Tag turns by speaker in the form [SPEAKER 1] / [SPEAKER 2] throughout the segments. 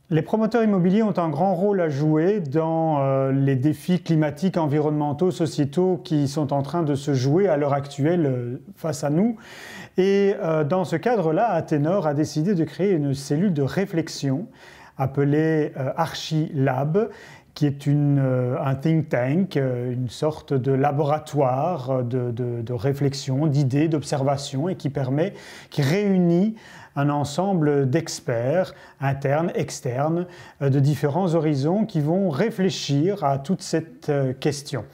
[SPEAKER 1] Les promoteurs immobiliers ont un grand rôle à jouer dans les défis climatiques, environnementaux, sociétaux qui sont en train de se jouer à l'heure actuelle face à nous. Et dans ce cadre-là, Athénor a décidé de créer une cellule de réflexion appelée Archilab, qui est un think tank, une sorte de laboratoire de réflexion, d'idées, d'observation, et qui réunit un ensemble d'experts internes, externes, de différents horizons qui vont réfléchir à toute cette question.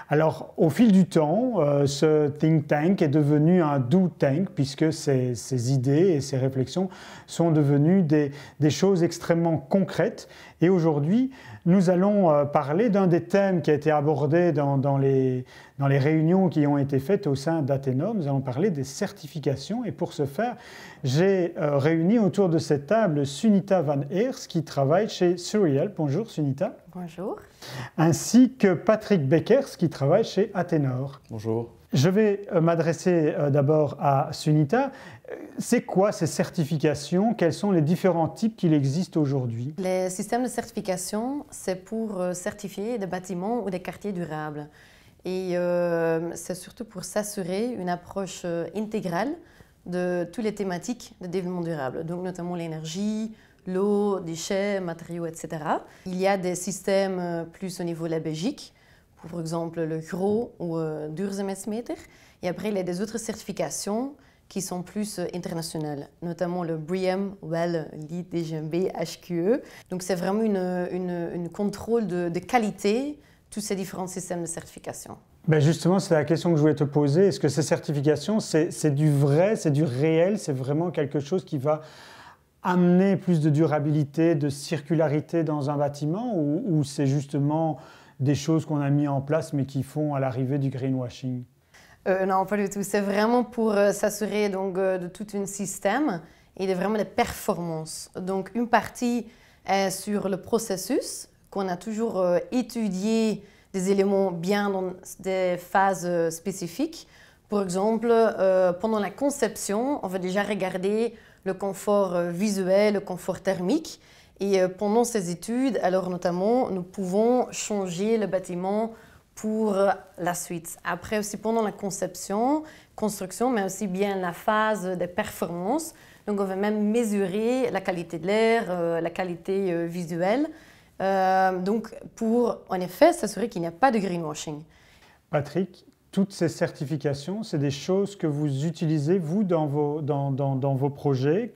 [SPEAKER 1] Alors, au fil du temps, ce think tank est devenu un do tank, puisque ces idées et ces réflexions sont devenues des choses extrêmement concrètes. Et aujourd'hui, nous allons parler d'un des thèmes qui a été abordé dans les réunions qui ont été faites au sein d'Athénor. Nous allons parler des certifications. Et pour ce faire, j'ai réuni autour de cette table Sunita Van Eers, qui travaille chez Surreal. Bonjour Sunita.
[SPEAKER 2] Bonjour.
[SPEAKER 1] Ainsi que Patrick Beckers, qui travaille chez Athénor.
[SPEAKER 3] Bonjour.
[SPEAKER 1] Je vais m'adresser d'abord à Sunita. C'est quoi ces certifications? Quels sont les différents types qu'il existe aujourd'hui?
[SPEAKER 2] Les systèmes de certification, c'est pour certifier des bâtiments ou des quartiers durables. Et c'est surtout pour s'assurer une approche intégrale de toutes les thématiques de développement durable, donc notamment l'énergie, l'eau, déchets, matériaux, etc. Il y a des systèmes plus au niveau de la Belgique, pour exemple le GRO ou Duurzaamheidsmeter. Et après, il y a des autres certifications qui sont plus internationales, notamment le BREEAM, WELL, LEED, DGNB, HQE. Donc c'est vraiment une contrôle de qualité, tous ces différents systèmes de certification.
[SPEAKER 1] Ben justement, c'est la question que je voulais te poser. Est-ce que ces certifications, c'est du vrai, c'est du réel, c'est vraiment quelque chose qui va amener plus de durabilité, de circularité dans un bâtiment, ou c'est justement des choses qu'on a mis en place mais qui font à l'arrivée du greenwashing?
[SPEAKER 2] Non, pas du tout. C'est vraiment pour s'assurer de tout un système et de vraiment des performances. Donc une partie est sur le processus, qu'on a toujours étudié des éléments bien dans des phases spécifiques. Par exemple, pendant la conception, on va déjà regarder le confort visuel, le confort thermique. Et pendant ces études, alors notamment, nous pouvons changer le bâtiment pour la suite. Après aussi pendant la construction, mais aussi bien la phase des performances. Donc on va même mesurer la qualité de l'air, la qualité visuelle. Donc pour en effet s'assurer qu'il n'y a pas de greenwashing.
[SPEAKER 1] Patrick, toutes ces certifications, c'est des choses que vous utilisez, vous, dans vos projets.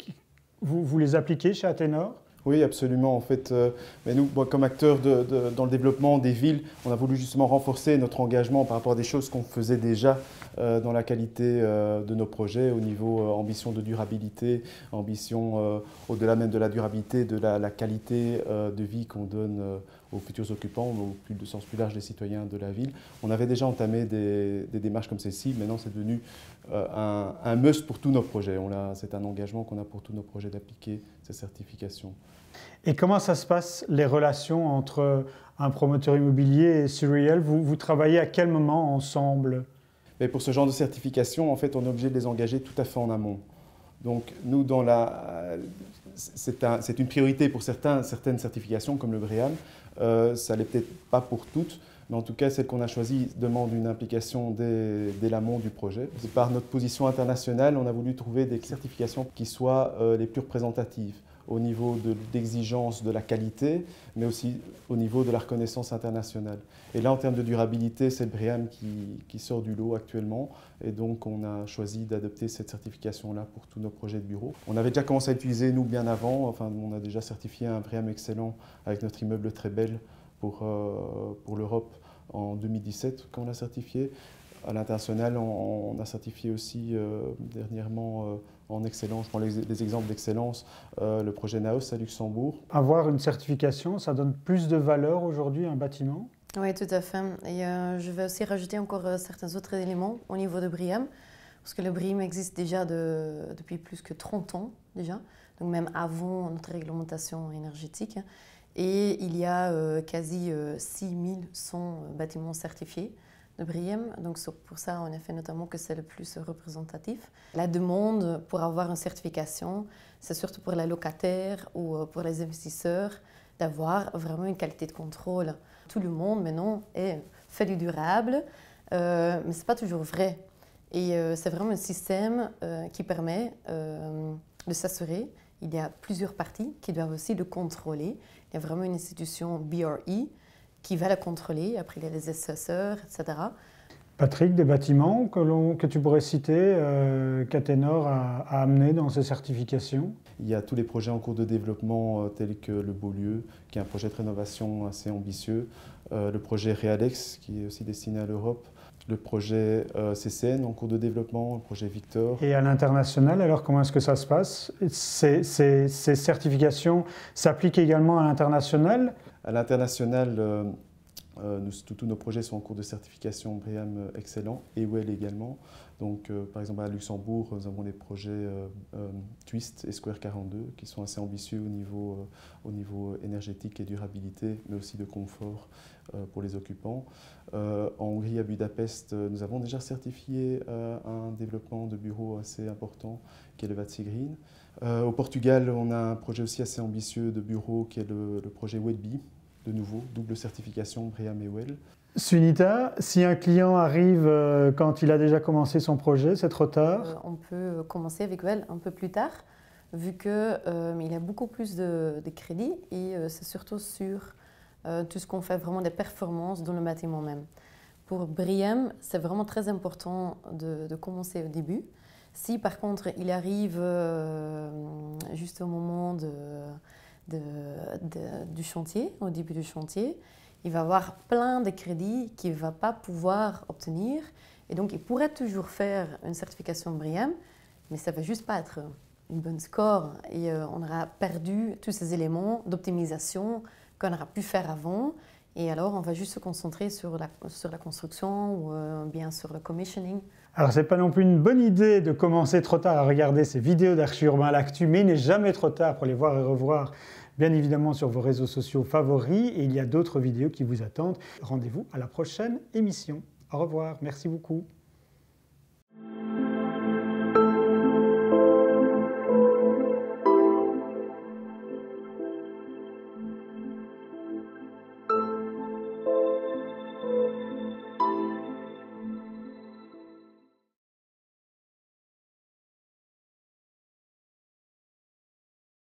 [SPEAKER 1] Vous les appliquez chez Athénor?
[SPEAKER 3] Oui, absolument. En fait, mais nous, comme acteurs dans le développement des villes, on a voulu justement renforcer notre engagement par rapport à des choses qu'on faisait déjà dans la qualité de nos projets, au niveau ambition de durabilité, ambition au-delà même de la durabilité, de la qualité de vie qu'on donne aux futurs occupants, au sens plus large des citoyens de la ville. On avait déjà entamé des démarches comme celle-ci. Maintenant, c'est devenu un must pour tous nos projets. C'est un engagement qu'on a pour tous nos projets d'appliquer ces certifications.
[SPEAKER 1] Et comment ça se passe, les relations entre un promoteur immobilier et Surreal? Vous travaillez à quel moment ensemble?
[SPEAKER 3] Mais pour ce genre de certification, en fait, on est obligé de les engager tout à fait en amont. Donc, nous, c'est une priorité pour certaines certifications, comme le BREEAM. Ça ne l'est peut-être pas pour toutes, mais en tout cas, celle qu'on a choisie demande une implication dès l'amont du projet. Par notre position internationale, on a voulu trouver des certifications qui soient les plus représentatives au niveau d'exigence de la qualité, mais aussi au niveau de la reconnaissance internationale. Et là, en termes de durabilité, c'est le BREEAM qui sort du lot actuellement. Et donc, on a choisi d'adopter cette certification-là pour tous nos projets de bureau. On avait déjà commencé à l'utiliser, nous, bien avant. Enfin, on a déjà certifié un BREEAM excellent avec notre immeuble très belle pour l'Europe en 2017, quand on l'a certifié. À l'international, on a certifié aussi dernièrement en excellence, je prends les exemples d'excellence, le projet Naos à Luxembourg.
[SPEAKER 1] Avoir une certification, ça donne plus de valeur aujourd'hui à un bâtiment?
[SPEAKER 2] Oui, tout à fait. Et je vais aussi rajouter encore certains autres éléments au niveau de BREEAM, parce que le BREEAM existe déjà depuis plus que 30 ans déjà, donc même avant notre réglementation énergétique. Et il y a quasi 6100 bâtiments certifiés de Briem. Donc c'est pour ça, en effet, notamment que c'est le plus représentatif. La demande pour avoir une certification, c'est surtout pour les locataires ou pour les investisseurs, d'avoir vraiment une qualité de contrôle. Tout le monde, maintenant, fait du durable, mais ce n'est pas toujours vrai. Et c'est vraiment un système qui permet de s'assurer. Il y a plusieurs parties qui doivent aussi le contrôler. Il y a vraiment une institution BRE qui va la contrôler. Après, il y a les assesseurs, etc.
[SPEAKER 1] Patrick, des bâtiments que tu pourrais citer qu'Athénor a amené dans ces certifications?
[SPEAKER 3] Il y a tous les projets en cours de développement tels que le Beaulieu, qui est un projet de rénovation assez ambitieux, le projet Realex, qui est aussi destiné à l'Europe, le projet CCN en cours de développement, le projet Victor.
[SPEAKER 1] Et à l'international, alors comment est-ce que ça se passe? Ces certifications s'appliquent également à l'international?
[SPEAKER 3] À l'international, tous nos projets sont en cours de certification BREEAM excellent et WELL également. Donc, par exemple, à Luxembourg, nous avons les projets Twist et Square 42 qui sont assez ambitieux au niveau énergétique et durabilité, mais aussi de confort pour les occupants. En Hongrie, à Budapest, nous avons déjà certifié un développement de bureaux assez important qui est le Váci Green. Au Portugal, on a un projet aussi assez ambitieux de bureau qui est le projet Wedby. De nouveau, double certification BREEAM et WELL.
[SPEAKER 1] Sunita, si un client arrive quand il a déjà commencé son projet, c'est trop tard?
[SPEAKER 2] On peut commencer avec WELL un peu plus tard, vu qu'il y a beaucoup plus de crédits et c'est surtout sur tout ce qu'on fait vraiment des performances dans le bâtiment même. Pour BREEAM, c'est vraiment très important de commencer au début. Si par contre il arrive juste au moment du chantier, au début du chantier, il va avoir plein de crédits qu'il ne va pas pouvoir obtenir. Et donc, il pourrait toujours faire une certification BREEAM, mais ça ne va juste pas être une bonne score. Et on aura perdu tous ces éléments d'optimisation qu'on aura pu faire avant. Et alors, on va juste se concentrer sur la construction ou bien sur le commissioning.
[SPEAKER 1] Alors, ce n'est pas non plus une bonne idée de commencer trop tard à regarder ces vidéos d'Archi Urbain à l'actu, mais il n'est jamais trop tard pour les voir et revoir, bien évidemment, sur vos réseaux sociaux favoris. Et il y a d'autres vidéos qui vous attendent. Rendez-vous à la prochaine émission. Au revoir, merci beaucoup.